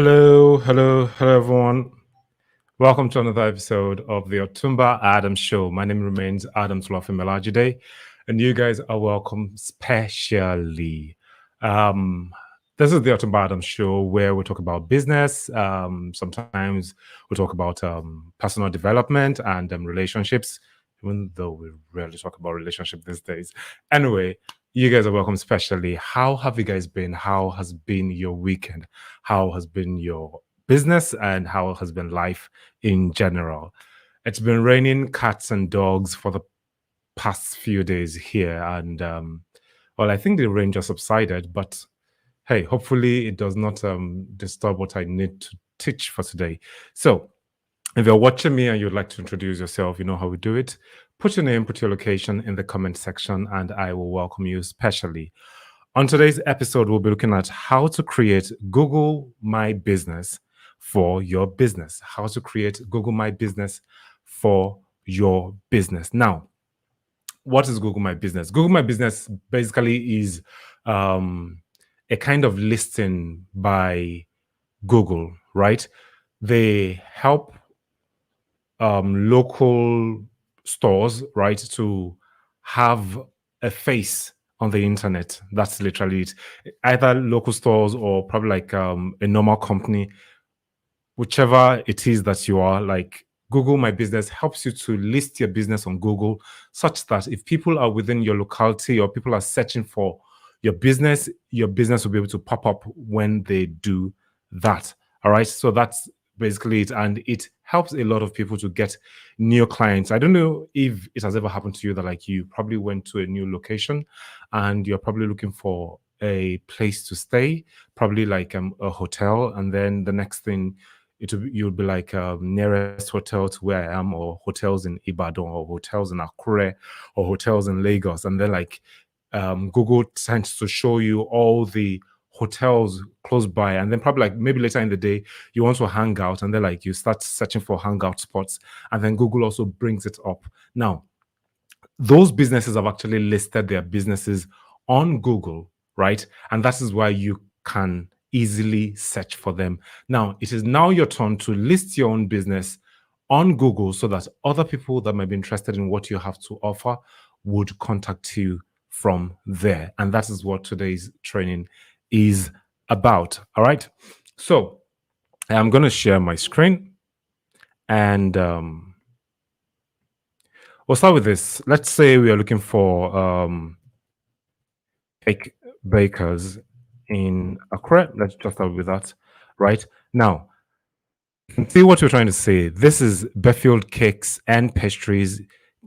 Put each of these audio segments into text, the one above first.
Hello, everyone. Welcome to another episode of the Otumba Adams Show. My name remains Adams Melajide, and you guys are welcome specially. Um, this is the Otumba Adams Show where we talk about business. Sometimes we talk about personal development and relationships, even though we rarely talk about relationships these days. Anyway, you guys are welcome specially. How have you guys been? How has been your weekend? How has been your business, and how has been life in general? It's been raining cats and dogs for the past few days here, and well, I think the rain just subsided, but hey, hopefully it does not disturb what I need to teach for today. So, if you're watching me and you'd like to introduce yourself, you know how we do it. Put your name, put your location in the comment section, and I will welcome you specially. On today's episode, we'll be looking at how to create Google My Business for your business. How to create Google My Business for your business. Now, what is Google My Business? Google My Business basically is a kind of listing by Google, right? They help local stores, right, to have a face on the internet. That's literally it. Either local stores or probably like a normal company, whichever it is that you are. Like Google My Business helps you to list your business on Google, such that if people are within your locality or people are searching for your business will be able to pop up when they do that. All right. So that's basically it. And it helps a lot of people to get new clients. I don't know if it has ever happened to you that like you probably went to a new location and you're probably looking for a place to stay, probably like a hotel, and then the next thing you'll be like nearest hotel to where I am, or hotels in Ibadan, or hotels in Akure, or hotels in Lagos, and then like Google tends to show you all the hotels close by, and then probably like maybe later in the day you want to hang out, and then like you start searching for hangout spots, and then Google also brings it up. Now, those businesses have actually listed their businesses on Google, right? And that is why you can easily search for them. Now, it is now your turn to list your own business on Google so that other people that might be interested in what you have to offer would contact you from there. And that is what today's training is about. All right. So I'm going to share my screen, and we'll start with this. Let's say we are looking for cake bakers in Accra. Let's just start with that. Right now, you can see what we're trying to say. This is Befield Cakes and Pastries,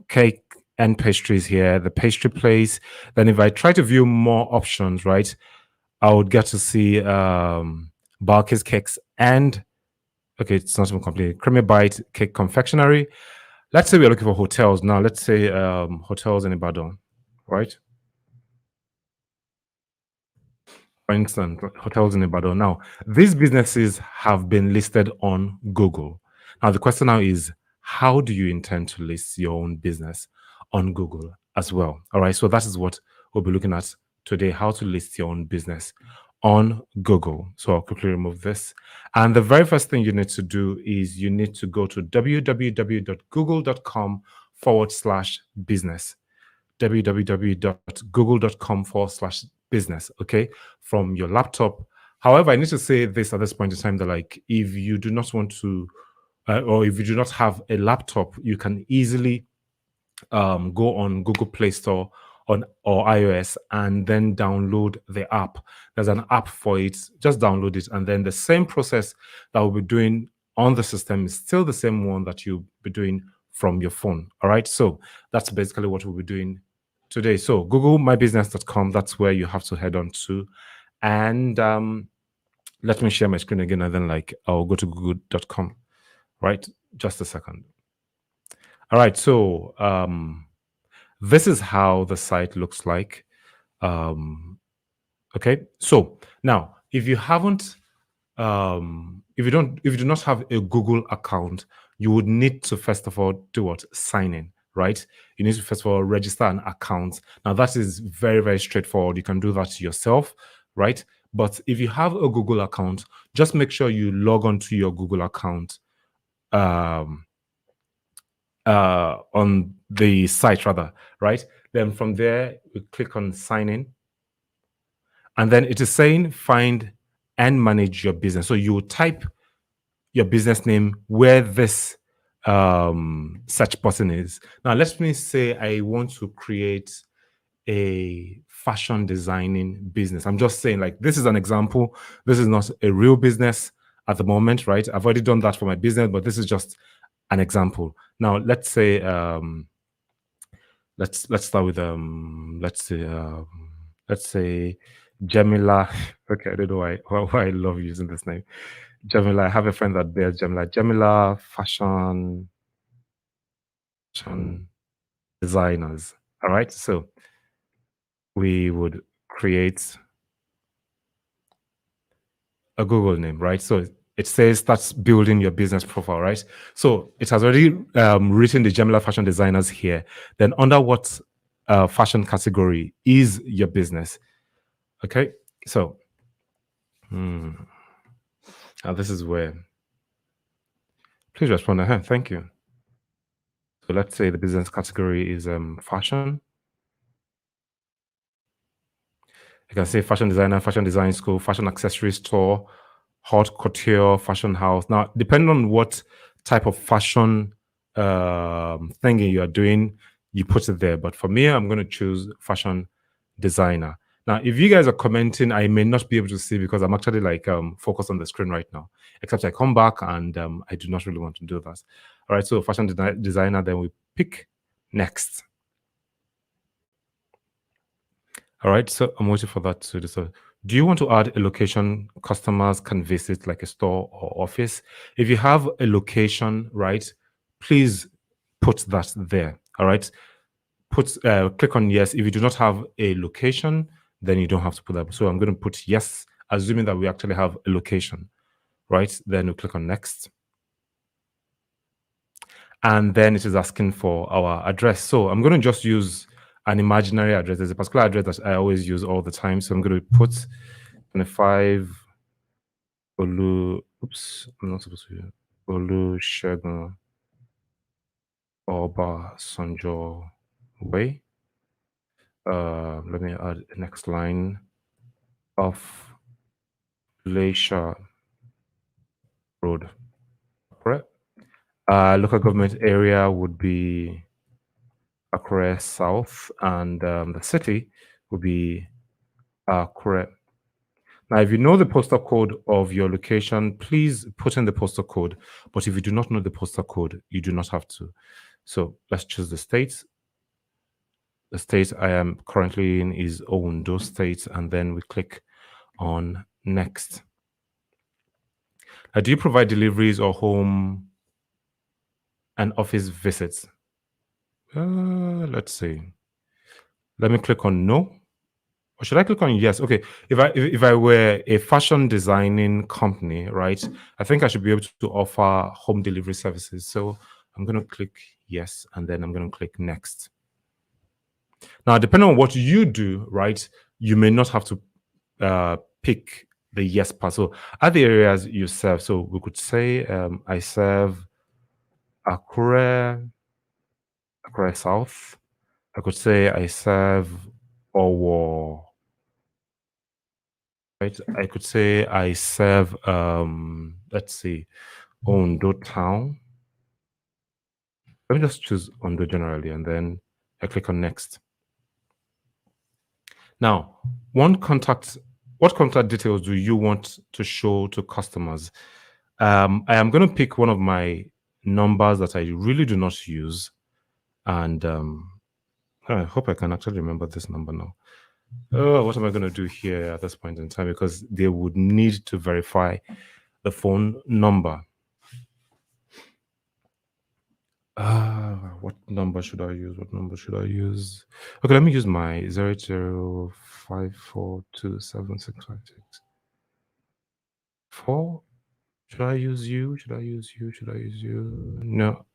cake and pastries here, the pastry place. Then if I try to view more options, right, I would get to see Barkis Cakes and, okay, it's not even complete, Creamy Bite Cake Confectionery. Let's say we're looking for hotels now. Let's say hotels in Ibadan, right? For instance, hotels in Ibadan. Now, these businesses have been listed on Google. Now, the question now is, how do you intend to list your own business on Google as well? All right, so that is what we'll be looking at today, how to list your own business on Google. So I'll quickly remove this. And the very first thing you need to do is you need to go to www.google.com/business. www.google.com/business, okay, from your laptop. However, I need to say this at this point in time that like if you do not want to or if you do not have a laptop, you can easily go on Google Play Store or iOS and then download the app. There's an app for it. Just download it, and then the same process that we'll be doing on the system is still the same one that you'll be doing from your phone. All right. So that's basically what we'll be doing today. So googlemybusiness.com, that's where you have to head on to. And let me share my screen again, and then like I'll go to google.com. Right. Just a second. All right. So this is how the site looks like. Okay. So now if you haven't if you do not have a Google account, you would need to first of all do what? Sign in, right? You need to first of all register an account. Now that is very, very straightforward. You can do that yourself, right? But if you have a Google account, just make sure you log on to your Google account um, on the site, rather, right? Then from there, we click on sign in. And then it is saying find and manage your business. So you type your business name where this search button is. Now, let me say I want to create a fashion designing business. I'm just saying, like, this is an example. This is not a real business at the moment, right? I've already done that for my business, but this is just an example. Now, let's say, let's start with let's say Jamila. Okay, I don't know why I love using this name. Jamila. I have a friend that bears Jamila. Jamila fashion designers. All right. So we would create a Google name, right? So it says starts building your business profile, right? So it has already written the Jamila fashion designers here. Then under what fashion category is your business? Okay. So now this is where please respond. Thank you. So let's say the business category is fashion. You can say fashion designer, fashion design school, fashion accessory store, haute couture, fashion house. Now, depending on what type of fashion thing you are doing, you put it there. But for me, I'm going to choose fashion designer. Now, if you guys are commenting, I may not be able to see because I'm actually like focused on the screen right now. Except I come back and I do not really want to do that. All right, so fashion designer, then we pick next. All right, so I'm waiting for that to do so. Do you want to add a location customers can visit, like a store or office? If you have a location, right, please put that there. All right, click on yes. If you do not have a location, then you don't have to put that. So I'm going to put yes, assuming that we actually have a location, right? Then we click on next. And then it is asking for our address. So I'm going to just use an imaginary address. There's a particular address that I always use all the time. So I'm going to put 25 oops, I'm not supposed to use Olusegun Obasanjo Way. Let me add the next line of Glacier Road. Correct. Local government area would be Akure South, and the city would be Akure. Now, if you know the postal code of your location, please put in the postal code. But if you do not know the postal code, you do not have to. So let's choose the state. The state I am currently in is Ondo State, and then we click on next. Do you provide deliveries or home and office visits? Let's see. Let me click on no. Or should I click on yes? Okay. If I were a fashion designing company, right, I think I should be able to offer home delivery services. So I'm going to click yes, and then I'm going to click next. Now, depending on what you do, right, you may not have to pick the yes part. So other areas you serve. So we could say I serve Akure South. I could say I serve Owo. Right. I could say I serve let's see, Ondo town. Let me just choose Ondo generally, and then I click on next. Now, what contact details do you want to show to customers? I am going to pick one of my numbers that I really do not use, and I hope I can actually remember this number now. Oh, what am I going to do here at this point in time? Because they would need to verify the phone number. What number should I use? Okay, let me use my 0054276564. Should I use you? No.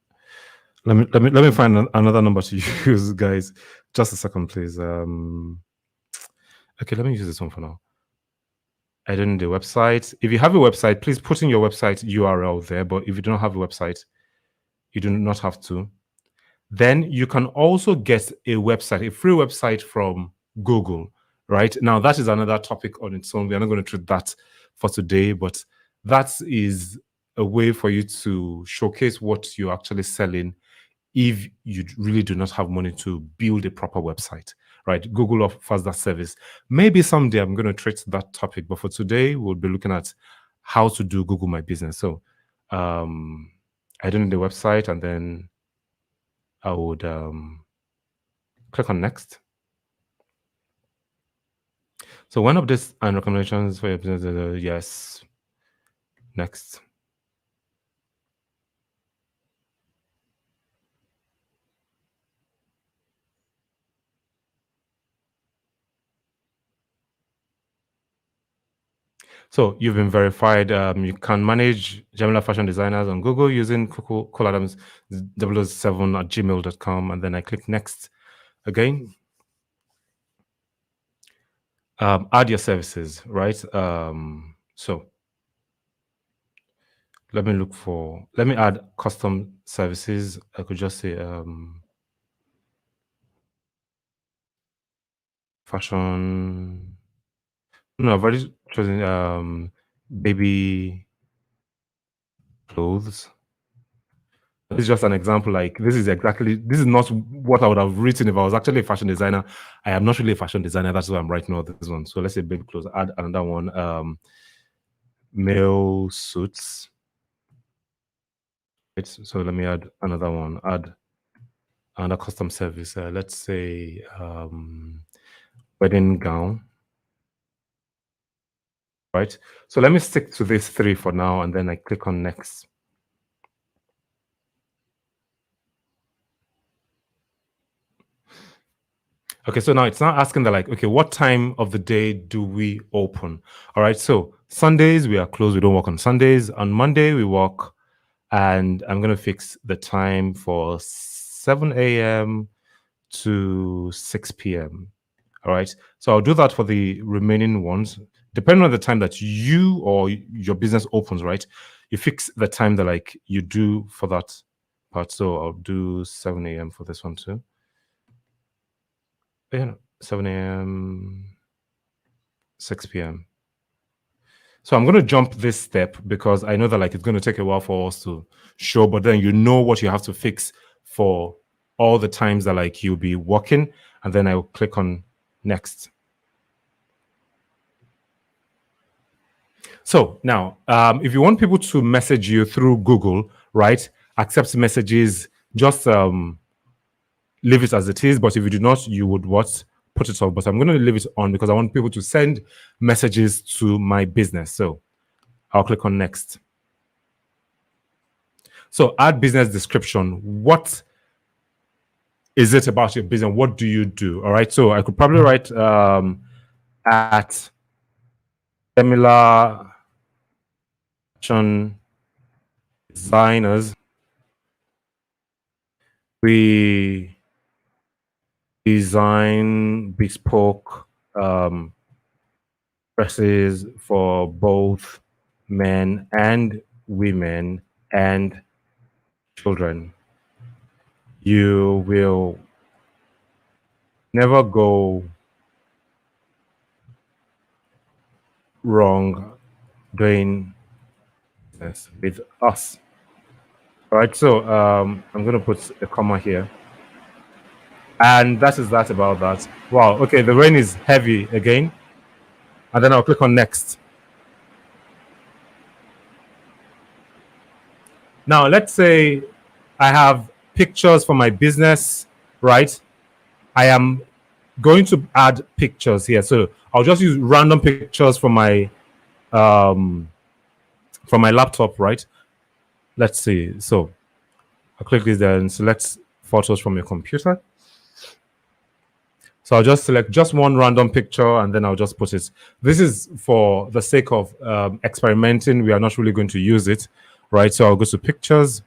Let me find another number to use, guys. Just a second, please. Okay, let me use this one for now. I don't need a website. If you have a website, please put in your website URL there. But if you don't have a website, you do not have to. Then you can also get a website, a free website from Google, right? Now, that is another topic on its own. We're not going to treat that for today, but that is a way for you to showcase what you're actually selling if you really do not have money to build a proper website, right? Google offers that service. Maybe someday I'm going to treat that topic, but for today, we'll be looking at how to do Google My Business. So I don't need the website, and then I would click on next. So one of these and recommendations for your business, yes, next. So you've been verified. You can manage Gemini fashion designers on Google using Cole Adams 007 at gmail.com. And then I click next again. Add your services, right? So let me add custom services. I could just say fashion. No, I've already chosen baby clothes. This is just an example. Like this is not what I would have written if I was actually a fashion designer. I am not really a fashion designer. That's why I'm writing all this one. So let's say baby clothes. Add another one. Male suits. So let me add another one. Add another custom service. Let's say wedding gown. Right. So let me stick to these three for now, and then I click on next. Okay, so now it's not asking that, like, okay, what time of the day do we open? All right, so Sundays we are closed. We don't work on Sundays. On Monday we work, and I'm gonna fix the time for 7 a.m. to 6 p.m. All right, so I'll do that for the remaining ones, depending on the time that you or your business opens. Right, you fix the time that like you do for that part. So I'll do 7 a.m. for this one too. Yeah, 7 a.m., 6 p.m. So I'm going to jump this step because I know that like it's going to take a while for us to show, but then you know what you have to fix for all the times that like you'll be working, and then I'll click on next. So now, if you want people to message you through Google, right, accept messages, just leave it as it is. But if you do not, you would what? Put it off. But I'm going to leave it on because I want people to send messages to my business. So I'll click on next. So add business description. What is it about your business? What do you do? All right. So I could probably write at similar fashion designers. We design bespoke dresses for both men and women and children. You will never go wrong doing this with us. All right, so I'm going to put a comma here. And that is that about that. Wow, okay, the rain is heavy again. And then I'll click on next. Now, let's say I have pictures for my business, right? I am going to add pictures here. So I'll just use random pictures from my laptop, right? Let's see. So I'll click this there and select photos from your computer. So I'll just select just one random picture and then I'll just put it. This is for the sake of experimenting. We are not really going to use it, right? So I'll go to pictures.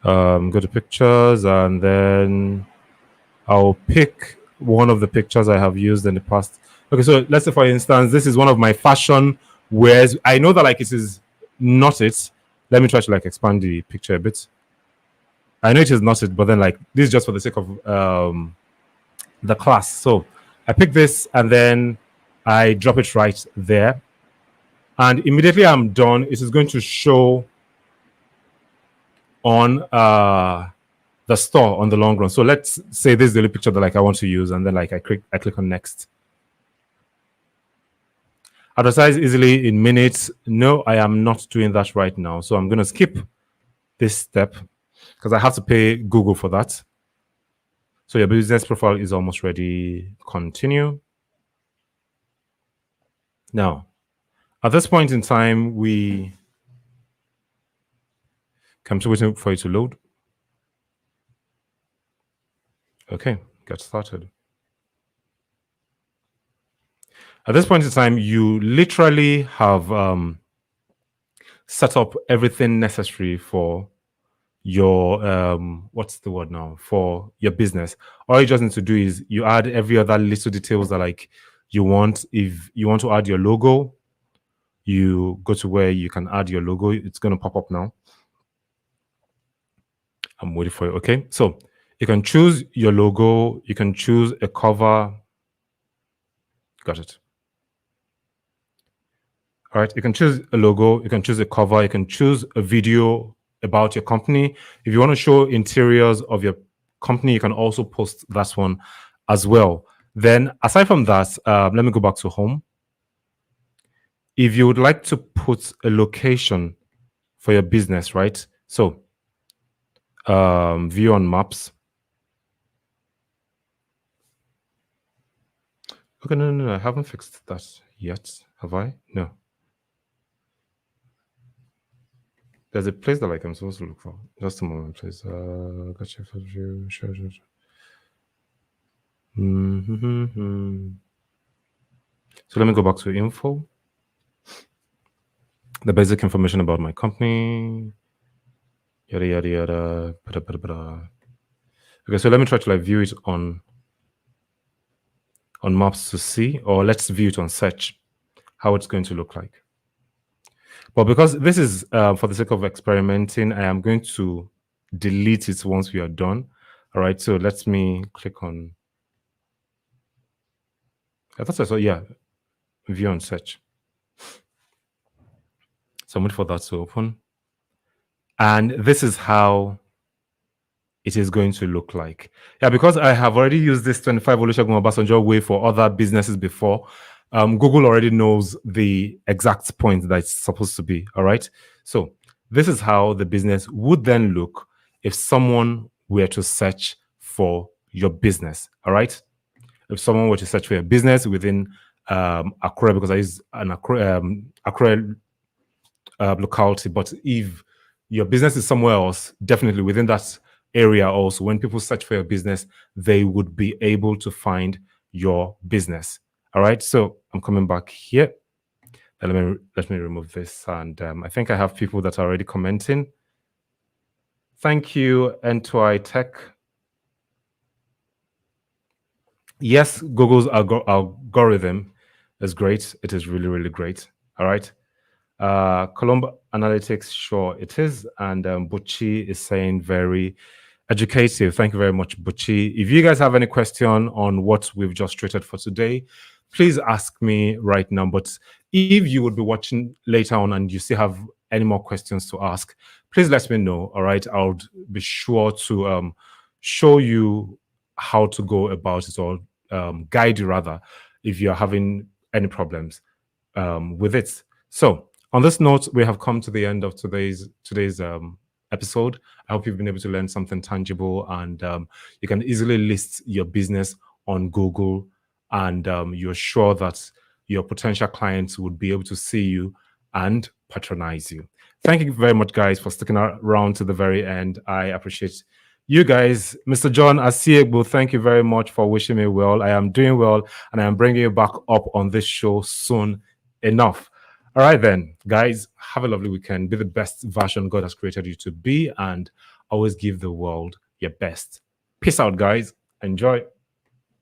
Go to pictures and then I'll pick one of the pictures I have used in the past. Okay, so let's say for instance, this is one of my fashion wears. I know that like it is not it. Let me try to like expand the picture a bit. I know it is not it, but then like this is just for the sake of the class. So I pick this and then I drop it right there. And immediately I'm done, it is going to show on the store on the long run. So let's say this is the only picture that like I want to use, and then like I click on next. Advertise easily in minutes. No, I am not doing that right now. So I'm going to skip this step because I have to pay Google for that. So your business profile is almost ready. Continue. Now, at this point in time, I'm still waiting for it to load. Okay, get started. At this point in time, you literally have set up everything necessary for your what's the word now, for your business. All you just need to do is you add every other little details that like you want. If you want to add your logo, you go to where you can add your logo. It's going to pop up now. I'm waiting for it. Okay, so you can choose your logo, you can choose a cover. Got it. All right, you can choose a logo, you can choose a cover, you can choose a video about your company. If you want to show interiors of your company, you can also post that one as well. Then aside from that, let me go back to home. If you would like to put a location for your business, right? So view on maps. Okay, no, I haven't fixed that yet. Have I? No. There's a place that like I'm supposed to look for. Just a moment, please. Gotcha for view. Sure. So let me go back to info. The basic information about my company. Yada yada yada. Bada, bada, bada. Okay, so let me try to like view it on maps to see, or let's view it on search, how it's going to look like. But because this is for the sake of experimenting, I am going to delete it once we are done. All right, so let me click on, I thought I saw, yeah, view on search. So I'm waiting for that to open. And this is how it is going to look like. Yeah, because I have already used this 25 Olusegun Obasanjo way for other businesses before. Google already knows the exact point that it's supposed to be. All right. So this is how the business would then look if someone were to search for your business. All right. If someone were to search for your business within Accra, because I use an Accra locality, but if your business is somewhere else, definitely within that area also, when people search for your business, they would be able to find your business. All right, so I'm coming back here. Let me remove this, and I think I have people that are already commenting. Thank you, N2I Tech. Yes, Google's algorithm is great. It is really, really great. All right. Colombo Analytics, sure it is. And Bucci is saying very educative. Thank you very much, Bucci. If you guys have any question on what we've just treated for today, please ask me right now. But if you would be watching later on and you still have any more questions to ask, please let me know. All right. I would be sure to show you how to go about it, or guide you rather, if you're having any problems with it. So on this note, we have come to the end of today's episode. I hope you've been able to learn something tangible, and you can easily list your business on Google, and you're sure that your potential clients would be able to see you and patronize you. Thank you very much, guys, for sticking around to the very end. I appreciate you guys. Mr. John Asiegbu, thank you very much for wishing me well. I am doing well, and I am bringing you back up on this show soon enough. All right, then, guys, have a lovely weekend. Be the best version God has created you to be, and always give the world your best. Peace out, guys. Enjoy.